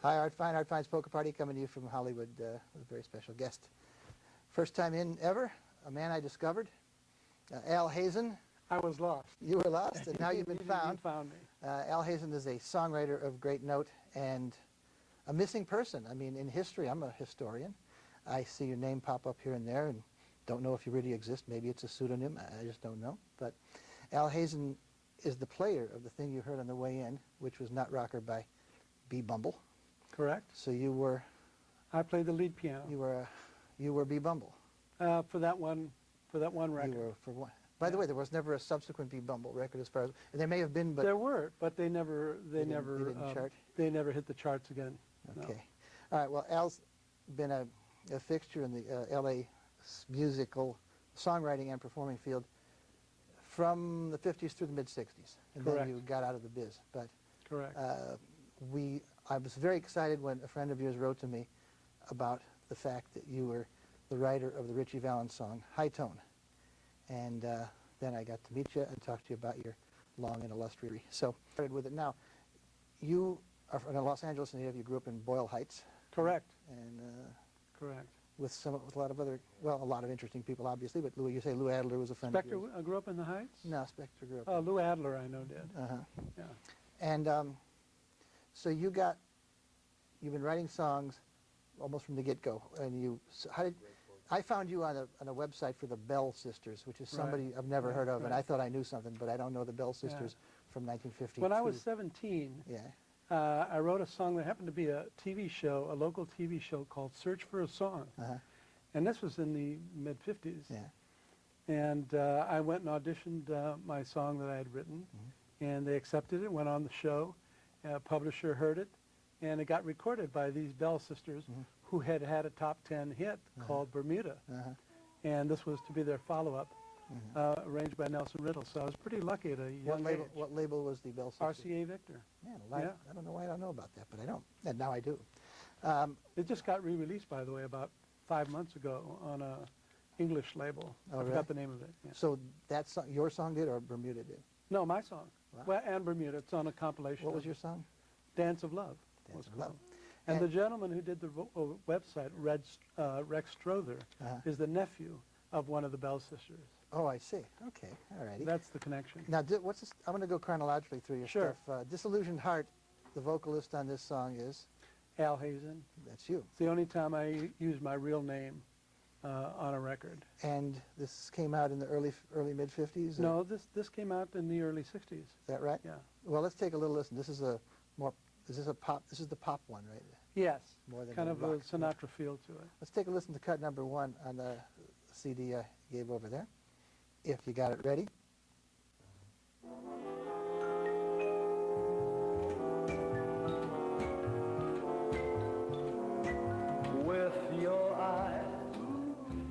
Hi, Fein, Fein's Polka Party, coming to you from Hollywood with a very special guest. First time in ever, a man I discovered, Al Hazan. I was lost. You were lost, and now you've been found. You found me. Al Hazan is a songwriter of great note and a missing person. I mean, in history, I'm a historian. I see your name pop up here and there and don't know if you really exist. Maybe it's a pseudonym. I just don't know. But Al Hazan is the player of the thing you heard on the way in, which was Nutrocker by Bumble. Correct. So you were... I played the lead piano. You were Bumble. For that one record. You were for one. By the way, there was never a subsequent Bumble record, as far as there may have been, but there were, but they never didn't chart. They never hit the charts again. Okay. No. All right. Well, Al's been a fixture in the L.A. musical songwriting and performing field from the 50s through the mid-60s, and Correct. then you got out of the biz. But Correct. I was very excited when a friend of yours wrote to me about the fact that you were the writer of the Ritchie Valens song High Tone. And then I got to meet you and talk to you about your long and illustrious. So started with it. Now, you are from a Los Angeles native. You grew up in Boyle Heights. Correct. And Correct. with a lot of other, well, a lot of interesting people, obviously. But you say Lou Adler was a friend Spector of yours. grew up in the Heights? No, Spector grew up. Oh, Lou Adler I know did. Uh-huh. Yeah. And so you've been writing songs almost from the get-go. And I found you on a website for the Bell Sisters, which is somebody Right. I've never heard of, and Right. I thought I knew something, but I don't know the Bell Sisters from 1952. When I was 17, I wrote a song that happened to be a TV show, a local TV show called Search for a Song. Uh-huh. And this was in the mid-50s. Yeah. And I went and auditioned my song that I had written, and they accepted it, went on the show. A publisher heard it, and it got recorded by these Bell Sisters who had had a top 10 hit called Bermuda. And this was to be their follow-up, arranged by Nelson Riddle. So I was pretty lucky at a young age. What label was the Bell Sisters? RCA Victor. Man, I don't know why I don't know about that, but I don't. And now I do. It just got re-released, by the way, about 5 months ago on a English label. I forgot the name of it. Yeah. So that song, your song did, or Bermuda did? No, my song. Wow. Well, and Bermuda. It's on a compilation. What was your song? Dance of Love. Dance of Love. And the gentleman who did the website, Rex Strother, is the nephew of one of the Bell Sisters. Oh, I see. Okay, all righty. That's the connection. Now, what's this? I'm going to go chronologically through your Sure. stuff. Disillusioned Heart, the vocalist on this song is? Al Hazan. That's you. It's the only time I use my real name on a record. And this came out in the early mid-50s? No, this came out in the early 60s. Is that right? Yeah. Well, let's take a little listen. This is the pop one, right? Yes. More than kind of rock. a Sinatra feel to it. Let's take a listen to cut number 1 on the CD I gave over there, if you got it ready. With your eyes,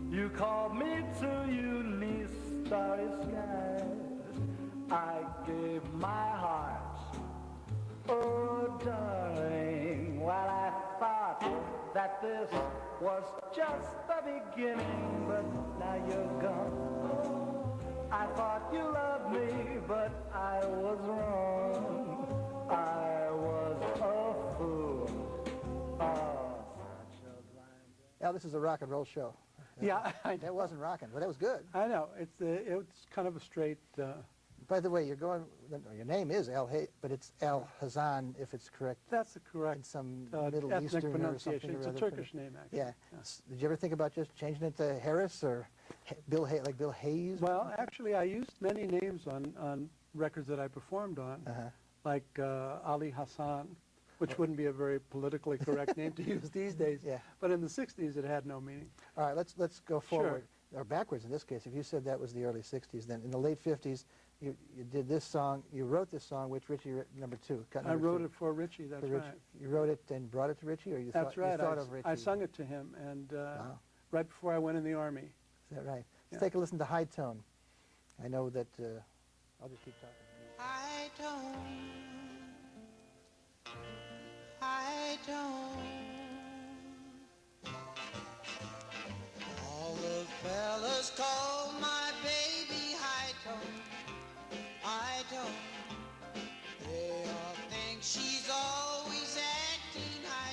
you called me to you, least starry skies. I gave my heart, oh darling, while I thought that this was just the beginning, but now you're gone. I thought you loved me, but I was wrong. I was a fool. Oh, such a blind. Al, this is a rock and roll show. Yeah, I know. That wasn't rocking, but that was good. I know. It's kind of a straight... By the way, your name is Al, but it's Al Hazan, if it's correct. That's the correct in some Middle Middle ethnic Eastern pronunciation. or something. It's a Turkish name, actually. Yeah. Did you ever think about just changing it to Harris or Bill Hayes? Well, actually, I used many names on records that I performed on, like Ali Hassan, which wouldn't be a very politically correct name to use these days. Yeah. But in the 60s, it had no meaning. All right, let's go forward, or backwards in this case. If you said that was the early 60s, then in the late 50s, you did this song, you wrote this song, which Ritchie, number 2. I wrote it for Ritchie, that's Ritchie. right. You wrote it and brought it to Ritchie, or you That's thought, right. you thought of Ritchie? I sung it to him, and Wow. right before I went in the Army. Is that right? Yeah. Let's take a listen to High Tone. I know that, I'll just keep talking. High tone, high tone. All the fellas call my baby high tone, high tone. They all think she's always acting high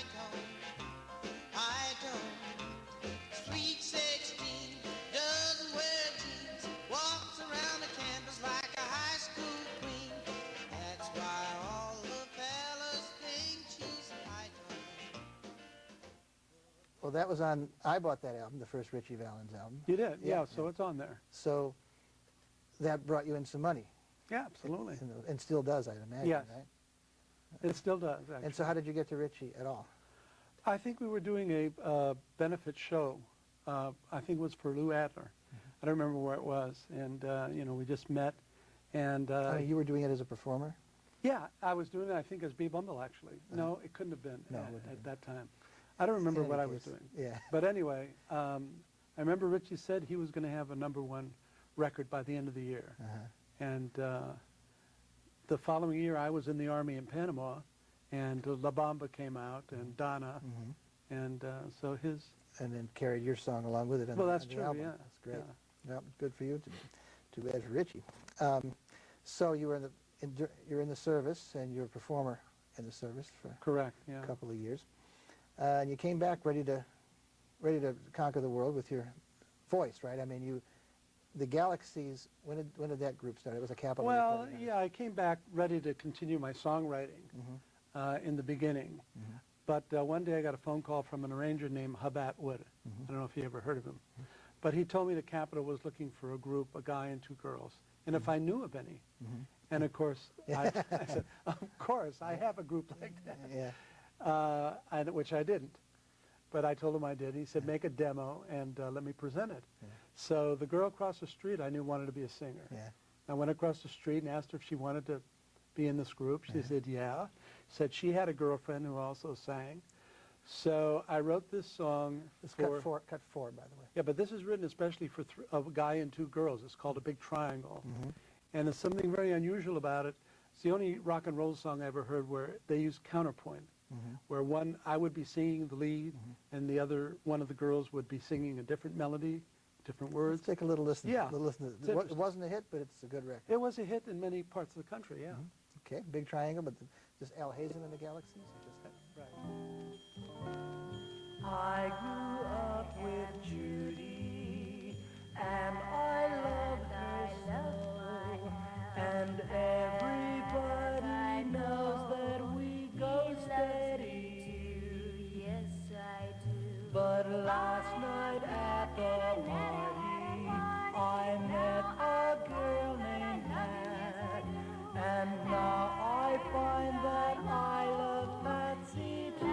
Well, that was on, I bought that album, the first Richie Valens album. You did? Yeah, Yeah, so it's on there. So that brought you in some money. Yeah, absolutely. And still does, I'd imagine, Yes. right? It still does, actually. And so how did you get to Richie at all? I think we were doing a benefit show. I think it was for Lou Adler. I don't remember where it was. And, we just met. And I mean, you were doing it as a performer? yeah, I was doing it, I think, as B. Bumble, actually. No, it couldn't have been No, it wouldn't have at that time. I don't remember In what any I was case, doing. yeah. But anyway, I remember Richie said he was going to have a #1 record by the end of the year. And the following year, I was in the Army in Panama, and La Bamba came out, and Donna, and so his... And then carried your song along with it on, Well, the, that's on the true, album. yeah. That's great. Yeah. Well, good for you. Too bad for Richie. So you were you're in the service, and you're a performer in the service for Correct, yeah. a couple of years. And you came back ready to conquer the world with your voice, right? I mean, the Galaxies, when did that group start? It was a Capitol. Well, recording, yeah, I came back ready to continue my songwriting in the beginning. But one day I got a phone call from an arranger named Hub Atwood. I don't know if you ever heard of him. But he told me the Capitol was looking for a group, a guy and 2 girls, and if I knew of any. And of course, I said, of course, I have a group like that. Yeah. Which I didn't. But I told him I did. He said, make a demo and let me present it. So the girl across the street I knew wanted to be a singer. Yeah. I went across the street and asked her if she wanted to be in this group. She said, yeah. Said she had a girlfriend who also sang. So I wrote this song It's for... cut four, by the way. Yeah, but this is written especially for a guy and 2 girls. It's called A Big Triangle. And there's something very unusual about it. It's the only rock and roll song I ever heard where they use counterpoint, where I would be singing the lead, and the other one of the girls would be singing a different melody, different words. Let's take a little listen. Yeah, Little listen. it's It interesting. wasn't a hit, but it's a good record. It was a hit in many parts of the country, yeah. Okay, Big Triangle, but just Al Hazen and the Galaxies? Right. I grew up with Judy, and I loved her so. And everybody knows that we go steady. Yes, I do. But last night at the party, I met a girl named Pat, and now I find that I love Patsy too.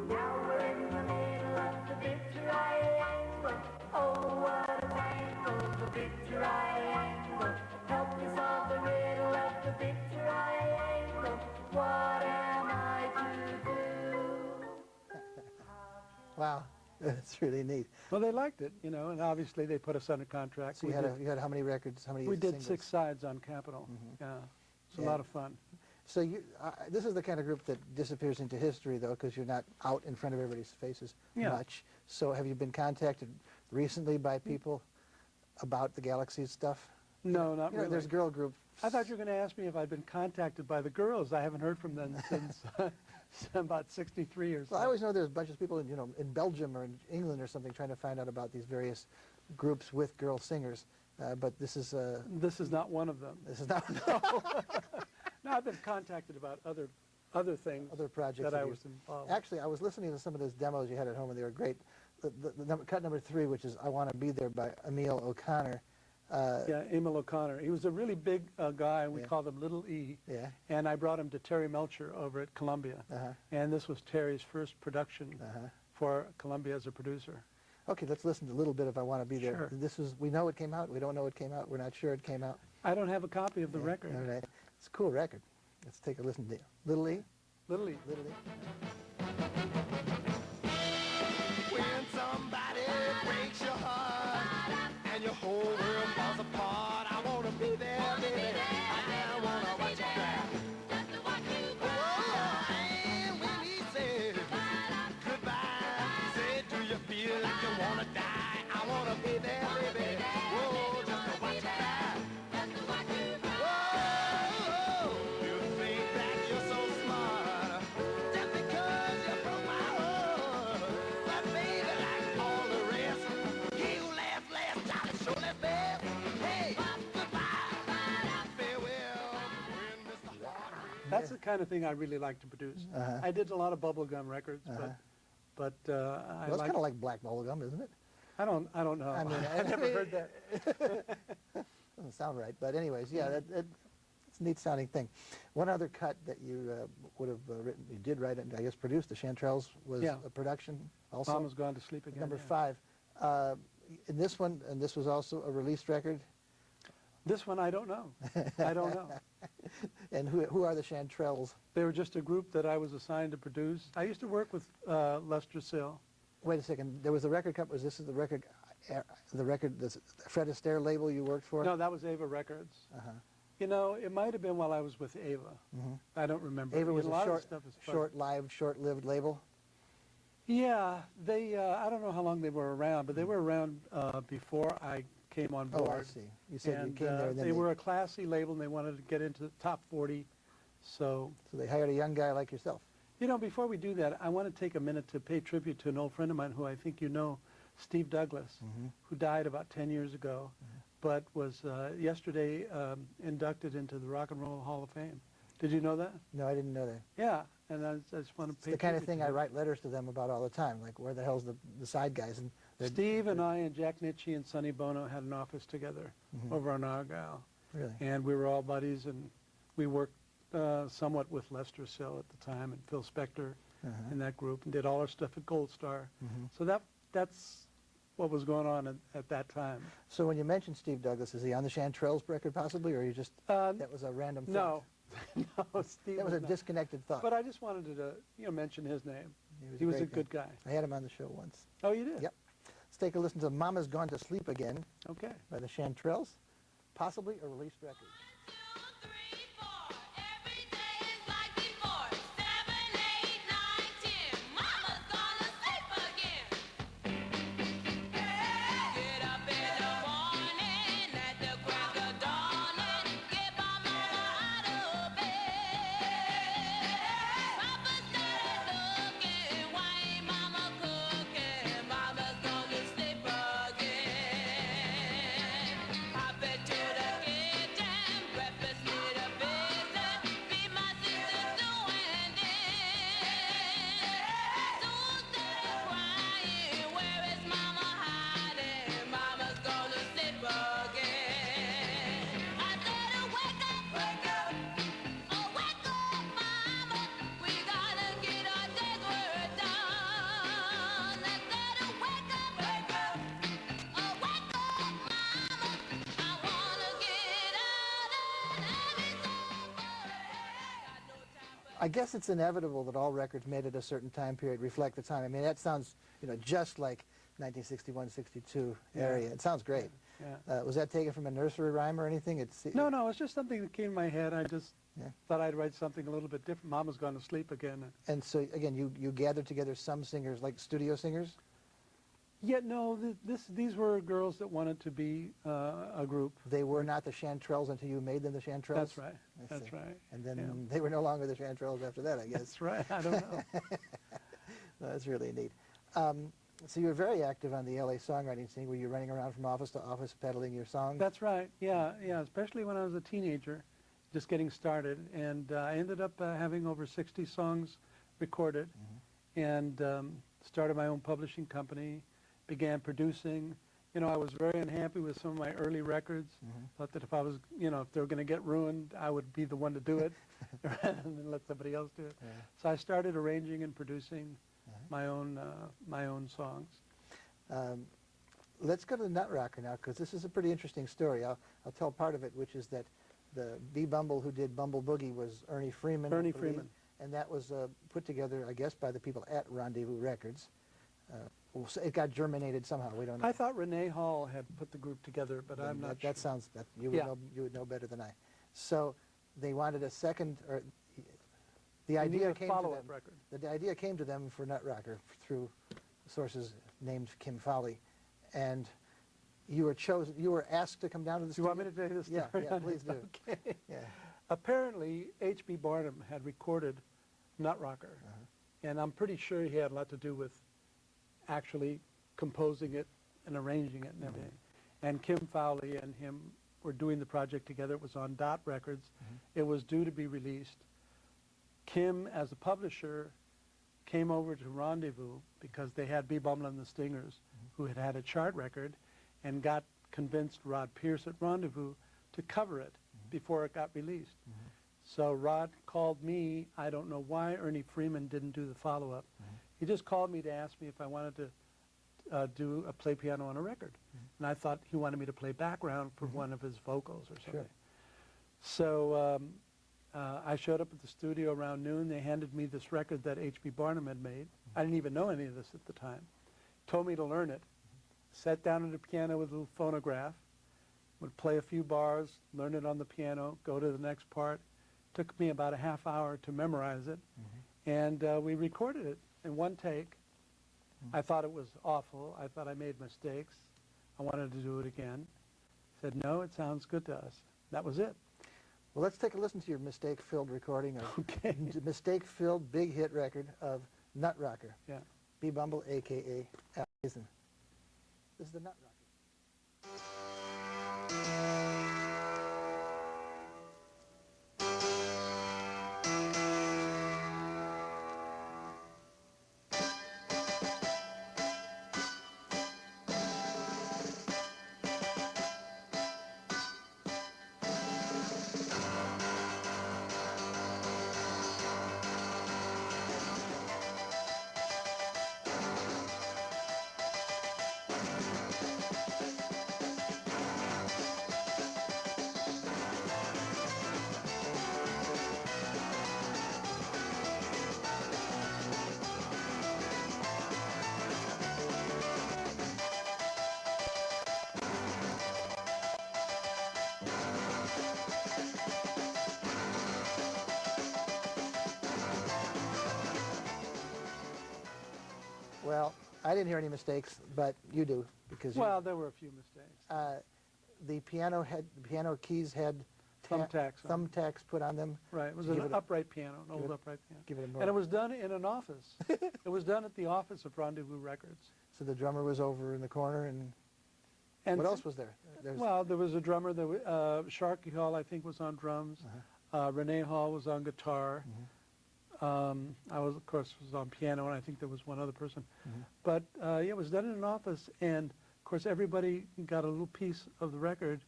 Now we're in the middle of the big triangle. Oh, what a tangle, the big triangle. Help me solve the riddle of the big triangle. What am I to do? Wow, that's really neat. Well, they liked it, and obviously they put us under contract. So you had how many records? How many? We did singles? 6 sides on Capitol. Yeah, it's a lot of fun. So this is the kind of group that disappears into history, though, because you're not out in front of everybody's faces much. So have you been contacted recently by people about the Galaxies stuff? No, not really. There's girl groups. I thought you were going to ask me if I'd been contacted by the girls. I haven't heard from them since about 63 or so. Well, I always know there's a bunch of people in Belgium or in England or something trying to find out about these various groups with girl singers. But this is This is not one of them. this is not No, I've been contacted about other things other projects that I of was yours. involved. Actually, I was listening to some of those demos you had at home, and they were great. Cut number 3, which is "I Want to Be There" by Emil O'Connor. Yeah, Emil O'Connor. He was a really big guy, and we Yeah. called him Little E. Yeah. And I brought him to Terry Melcher over at Columbia. And this was Terry's first production for Columbia as a producer. Okay, let's listen to a little bit of "I Want to Be There." Sure. We know it came out. We don't know it came out. We're not sure it came out. I don't have a copy of the record. All right. It's a cool record. Let's take a listen to it. Little E. Little E. Little E. When somebody breaks your heart and your whole world falls apart, I wanna be there, baby. I wanna watch you cry. Oh, and when he says goodbye, say, do you feel like you wanna die? I wanna be there, baby. Whoa, just to watch you cry. Whoa, you think that you're so smart just because you broke my heart. But baby, like all the rest, he who laughs last shall surely fail. Hey, goodbye, farewell, when Mr. Heart That's the kind of thing I really like to produce. Uh-huh. I did a lot of bubblegum records, Uh-huh. but I Well, it's like. kind of like black bubblegum, isn't it? I don't know. I mean, I've never heard that. Doesn't sound right, but anyways, yeah, it's a neat sounding thing. One other cut that you would have written, you did write it, and I guess produced, the Chanterelles, was Yeah. a production also. Mama's gone to sleep again. Number yeah. 5. In this one, and this was also a released record, This one I don't know. I don't know. and who are the Chanterelles? They were just a group that I was assigned to produce. I used to work with Lester Sill. Wait a second, there was a record company, was this the record, the Fred Astaire label you worked for? No, that was Ava Records. Uh-huh. You know, it might have been while I was with Ava. I don't remember. Ava was a a lot of short, stuff is fuzzy. short-lived, short-lived label. Yeah, they. I don't know how long they were around, but they were around before I came on Oh, board. I see. You said you And came there, and then they were a classy label, and they wanted to get into the top 40. So, so they hired a young guy like yourself. you know, before we do that, I want to take a minute to pay tribute to an old friend of mine who I think you know, Steve Douglas, who died about 10 years ago, but was yesterday inducted into the Rock and Roll Hall of Fame. Did you know that? No, I didn't know that. Yeah, and I just want to It's pay the kind of tribute thing to I him. write letters to them about all the time, like where the hell's the side guys? And Steve and I and Jack Nitschke and Sonny Bono had an office together over on Argyle. Really? And we were all buddies, and we worked somewhat with Lester Sill at the time and Phil Spector in that group, and did all our stuff at Gold Star. So that's what was going on at that time. So when you mentioned Steve Douglas, is he on the Chanterelles record possibly, or you just, that was a random thought? No, no, Steve That was a not. disconnected thought. But I just wanted to mention his name. He was a great good guy. I had him on the show once. Oh, you did? Yep. Let's take a listen to Mama's Gone to Sleep Again Okay. by the Chanterelles, possibly a released record. I guess it's inevitable that all records made at a certain time period reflect the time. I mean, that sounds, just like 1961, 62 area. It sounds great. Yeah. Was that taken from a nursery rhyme or anything? No, it's just something that came in my head. I just Yeah. thought I'd write something a little bit different. Mama's gone to sleep again. And so, again, you gathered together some singers, like studio singers? Yeah, no, these were girls that wanted to be a group. They were not the Chanterelles until you made them the Chanterelles? That's right. I That's see. right. And then Yeah. they were no longer the Chanterelles after that, I guess. That's right. I don't know. That's really neat. So you were very active on the LA songwriting scene. Were you running around from office to office peddling your songs? That's right. Yeah, especially when I was a teenager, just getting started. And I ended up having over 60 songs recorded and started my own publishing company, began producing. I was very unhappy with some of my early records. Thought that if I was, if they were going to get ruined, I would be the one to do it rather than let somebody else do it. Yeah. So I started arranging and producing my own songs. Let's go to the Nutrocker now, because this is a pretty interesting story. I'll tell part of it, which is that the Bumble who did Bumble Boogie was Ernie Freeman. Ernie I believe, Freeman. And that was put together, I guess, by the people at Rendezvous Records. So it got germinated somehow. We don't know. I thought Renee Hall had put the group together, but I'm not sure. That sounds. You Yeah. would know better than I. So they wanted a second, or the We need idea a came to follow-up them. record. The idea came to them for Nutrocker through sources named Kim Fowley, and you were chosen. You were asked to come down to the Do you want me studio? to tell you this Yeah, story? yeah, please do. Okay. Yeah. Apparently, H.B. Barnum had recorded Nutrocker, and I'm pretty sure he had a lot to do with actually composing it and arranging it and everything. And Kim Fowley and him were doing the project together. It was on Dot Records. It was due to be released. Kim, as a publisher, came over to Rendezvous because they had B. Bumble and the Stingers, who had had a chart record, and convinced Rod Pierce at Rendezvous to cover it before it got released. So Rod called me. I don't know why Ernie Freeman didn't do the follow-up. He just called me to ask me if I wanted to play piano on a record. And I thought he wanted me to play background for one of his vocals or something. So I showed up at the studio around noon. They handed me this record that H.B. Barnum had made. I didn't even know any of this at the time. Told me to learn it. Sat down at the piano with a little phonograph, would play a few bars, learn it on the piano, go to the next part. Took me about a half hour to memorize it. And we recorded it in one take. I thought it was awful. I thought I made mistakes. I wanted to do it again. Said, no, it sounds good to us. That was it. Well, let's take a listen to your mistake-filled recording of Okay. mistake-filled big hit record of Nutrocker. Yeah. B. Bumble, a.k.a. Hazan. This is the Nutrocker. Well, I didn't hear any mistakes, but you do because Well, there were a few mistakes. the piano keys had Thumbtacks on them. thumbtacks put on them. Right, it was Give an it a- upright piano, an old give it- upright piano. Give it a more. And it was done in an office. It was done at the office of Rendezvous Records. So the drummer was over in the corner, and And what else was there? Well, there was a drummer. There was, Sharkey Hall, I think, was on drums. Renee Hall was on guitar. I was, of course, was on piano, and I think there was one other person. But yeah, it was done in an office, and of course, everybody got a little piece of the record.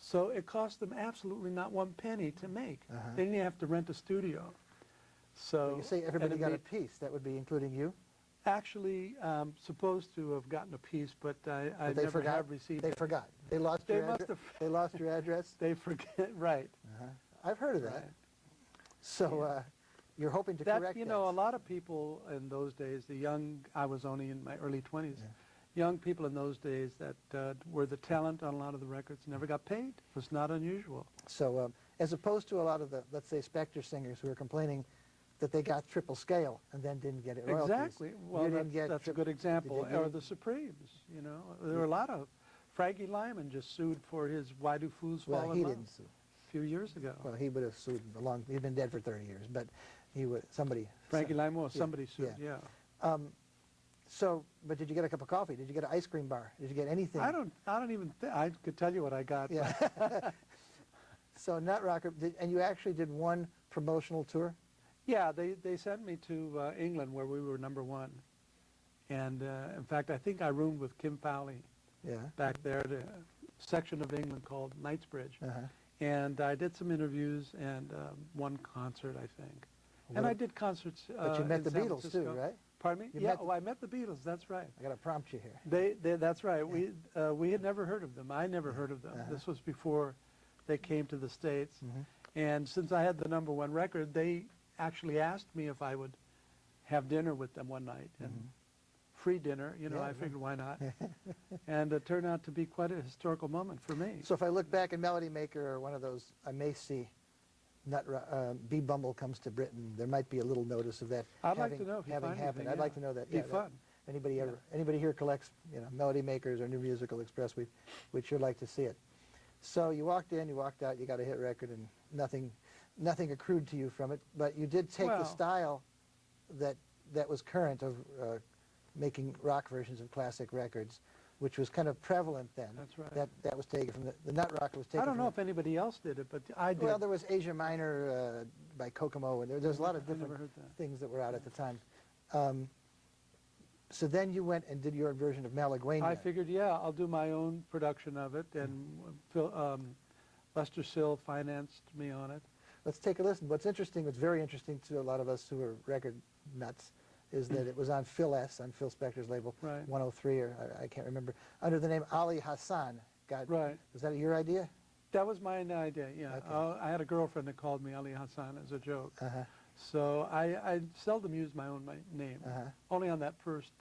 So it cost them absolutely not one penny to make. They didn't even have to rent a studio. So you say and everybody it got a made- piece. That would be including you. Actually, supposed to have gotten a piece, but I But they never forgot. have received They it. forgot. They lost They your must address. have. They lost your address. They forget, right. I've heard of that. Right. So you're hoping to That, correct you that. know, a lot of people in those days, I was only in my early 20s, young people in those days that were the talent on a lot of the records never got paid. It was not unusual. So as opposed to a lot of the, let's say, Spectre singers who are complaining that they got triple scale and then didn't get it royalties. Exactly. Well, You didn't get that's a good example. you- Or the Supremes, you know. There were a lot of... Frankie Lyman just sued for his Why Do Fools Fall Well, in he Love didn't sue. a few years ago. Well, he would have sued he'd been dead for 30 years, but he would, somebody. Frankie Lyman, well, yeah, somebody sued, yeah. yeah. So, but did you get a cup of coffee? Did you get an ice cream bar? Did you get anything? I don't even think... I could tell you what I got. Yeah. So Nutrocker, and you actually did one promotional tour? Yeah, they sent me to England where we were #1. And in fact, I think I roomed with Kim Fowley Yeah. back there at a section of England called Knightsbridge. Uh-huh. And I did some interviews and one concert, I think. And What- I did concerts But you met in the San Beatles too, Francisco. right? Pardon me? You Yeah, met the- oh, I met the Beatles, that's right. I got to prompt you here. That's right. We had never heard of them. I never heard of them. This was before they came to the States. And since I had the #1 record, they actually asked me if I would have dinner with them one night. And free dinner, you know, Yeah, I yeah. figured why not. And it turned out to be quite a historical moment for me. So if I look back in Melody Maker or one of those, I may see B. Bumble Comes to Britain. There might be a little notice of that I'd like to know if you having find happened. anything, I'd like yeah. to know that. Be Yeah, that- fun. Anybody here collects, you know, Melody Makers or New Musical Express, we'd sure like to see it. So you walked in, you walked out, you got a hit record, and nothing accrued to you from it. But you did take the Well- style that was current of making rock versions of classic records, which was kind of prevalent then. That's right. That was taken from the Nutrocker was taken. I don't know from if anybody else did it, but I did. well, there was Asia Minor, by Kokomo, and there's a lot of I never different heard that. things that were out at the time. So then you went and did your version of Malaguena. I figured, yeah, I'll do my own production of it, and Lester Sill financed me on it. Let's take a listen. What's interesting, what's very interesting to a lot of us who are record nuts, is that it was on Phil S, on Phil Spector's label, Right. 103, or I can't remember, under the name Ali Hassan. Right. Was that your idea? That was my idea, yeah. Okay. I had a girlfriend that called me Ali Hassan as a joke. Uh-huh. So I seldom used my own name, Uh-huh. only on that first.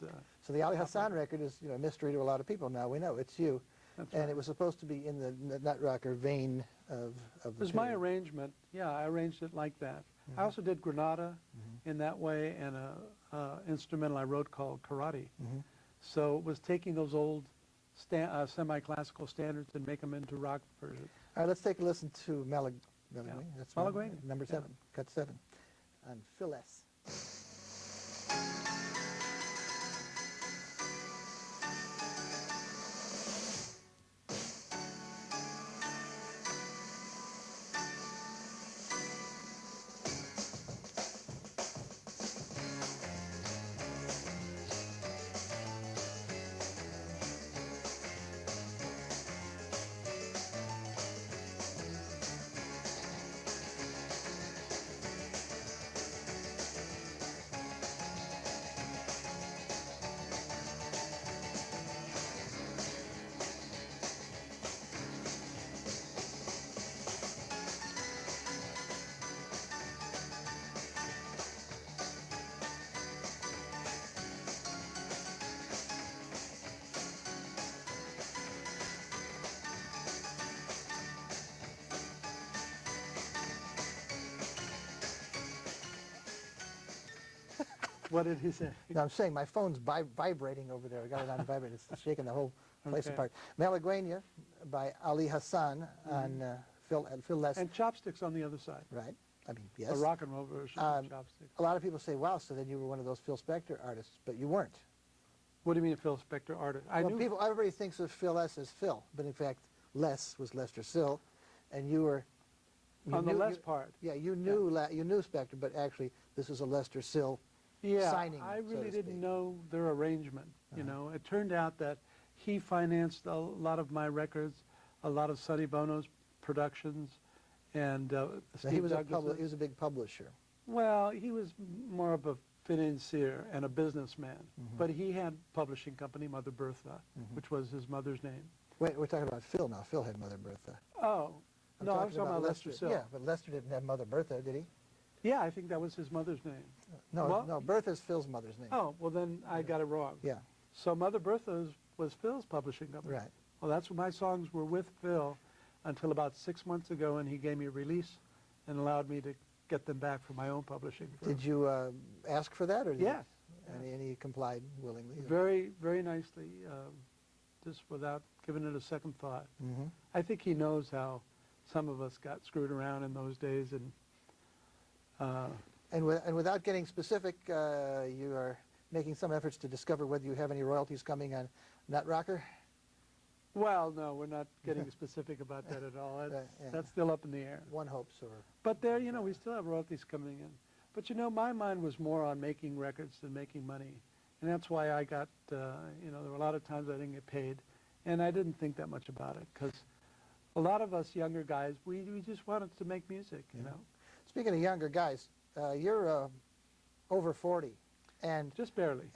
So the Ali Hassan record is, a mystery to a lot of people now. We know it's you. That's And right. it was supposed to be in the Nutrocker vein of the It was my period. arrangement. Yeah, I arranged it like that. I also did Granada in that way, and a instrumental I wrote called Karate. So it was taking those old semi-classical standards and make them into rock versions. All right, let's take a listen to Malaguena. That's one, Malaguena, number yeah. 7, cut 7, on Phil S. What did he say? No, I'm saying my phone's vibrating over there. I got it on vibrate. It's shaking the whole place Okay. apart. Malaguena by Ali Hassan on Phil S. And Chopsticks on the other side. Right. I mean, yes. A rock and roll version of Chopsticks. A lot of people say, wow, so then you were one of those Phil Spector artists, but you weren't. What do you mean a Phil Spector artist? Everybody thinks of Phil S as Phil, but in fact, Les was Lester Sill, and you were... on the Les part. Yeah, you knew Spector, but actually this is a Lester Sill Yeah, signing, I so to really didn't speak. know their arrangement. You know, it turned out that he financed a lot of my records, a lot of Sonny Bono's productions, and So Steve he was Douglas's. he was a big publisher. Well, he was more of a financier and a businessman, but he had publishing company, Mother Bertha, which was his mother's name. Wait, we're talking about Phil now. Phil had Mother Bertha. Oh, no, I was talking about Lester Sill. Yeah, but Lester didn't have Mother Bertha, did he? Yeah, I think that was his mother's name. No, Well, no, Bertha's Phil's mother's name. Oh, well then I got it wrong. Yeah, So Mother Bertha's was Phil's publishing company. right. Well, that's when my songs were with Phil until about 6 months ago, and he gave me a release and allowed me to get them back for my own publishing firm. Did you ask for that, or did Yes. and he complied willingly? Very, very nicely, just without giving it a second thought. Mhm. I think he knows how some of us got screwed around in those days, and And without getting specific, you are making some efforts to discover whether you have any royalties coming on Nutrocker. well, no, we're not getting specific about that at all. That's, Right, yeah. that's still up in the air. One hopes, or But there, you know, we still have royalties coming in. But you know, my mind was more on making records than making money. And that's why I got, you know, there were a lot of times I didn't get paid. And I didn't think that much about it, because a lot of us younger guys, we just wanted to make music, you know, speaking of younger guys, you're over 40, and just barely.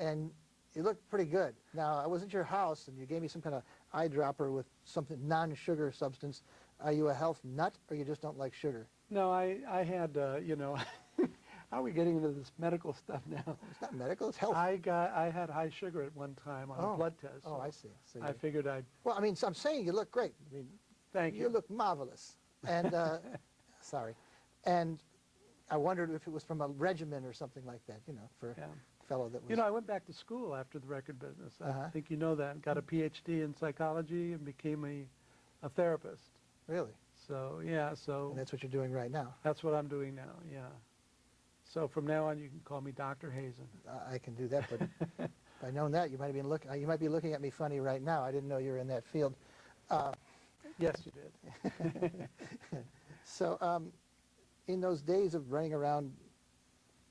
you look pretty good. Now, I was at your house, and you gave me some kind of eyedropper with something non-sugar substance. Are you a health nut, or you just don't like sugar? No, I had, you know, how are we getting into this medical stuff now? It's not medical, it's health. I had high sugar at one time on a blood test. Oh, so I see. So I you- figured I'd, well, I mean, so I'm saying you look great. I mean, thank you you. look marvelous. And, sorry. And I wondered if it was from a regimen or something like that, you know, for Yeah. a fellow that was... You know, I went back to school after the record business. Uh-huh. I think you know that. Got a PhD in psychology and became a therapist. Really? So, yeah, so And that's what you're doing right now. that's what I'm doing now, yeah. So from now on, you can call me Dr. Hazan. I can do that, but if I'd known that, you might be looking at me funny right now. I didn't know you were in that field. Yes, you did. So in those days of running around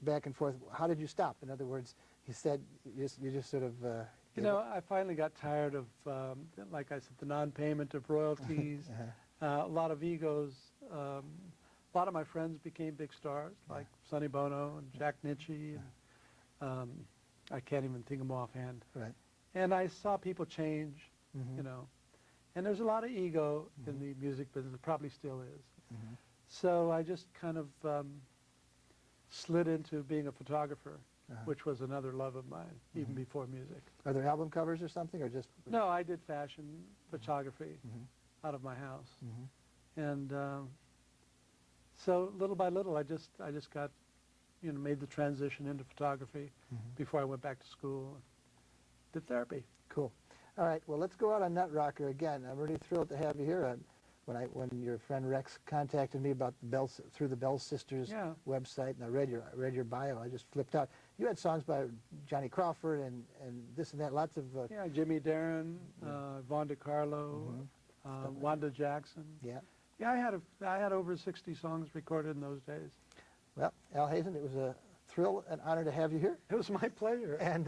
back and forth, how did you stop? In other words, you said you just sort of... You know, I finally got tired of, like I said, the non-payment of royalties, a lot of egos. A lot of my friends became big stars, like Sonny Bono and Jack Nitzsche, and I can't even think of them offhand. Right. And I saw people change, you know, and there's a lot of ego in the music business. It probably still is. So I just kind of slid into being a photographer, which was another love of mine, even before music. Are there album covers or something, or just... No, I did fashion photography out of my house, and so little by little, I just got, you know, made the transition into photography before I went back to school. Did therapy. Cool. All right, well, let's go out on Nutrocker again. I'm really thrilled to have you here. When your friend Rex contacted me about through the Bell Sisters website, and I read your bio, I just flipped out. You had songs by Johnny Crawford and this and that, lots of... yeah, Jimmy Darren, Von DeCarlo, Wanda Jackson. Yeah. Yeah, I had over 60 songs recorded in those days. Well, Al Hazan, it was a thrill and honor to have you here. It was my pleasure. And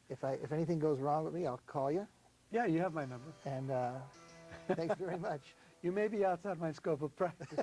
if anything goes wrong with me, I'll call you. Yeah, you have my number. And thanks very much. You may be outside my scope of practice.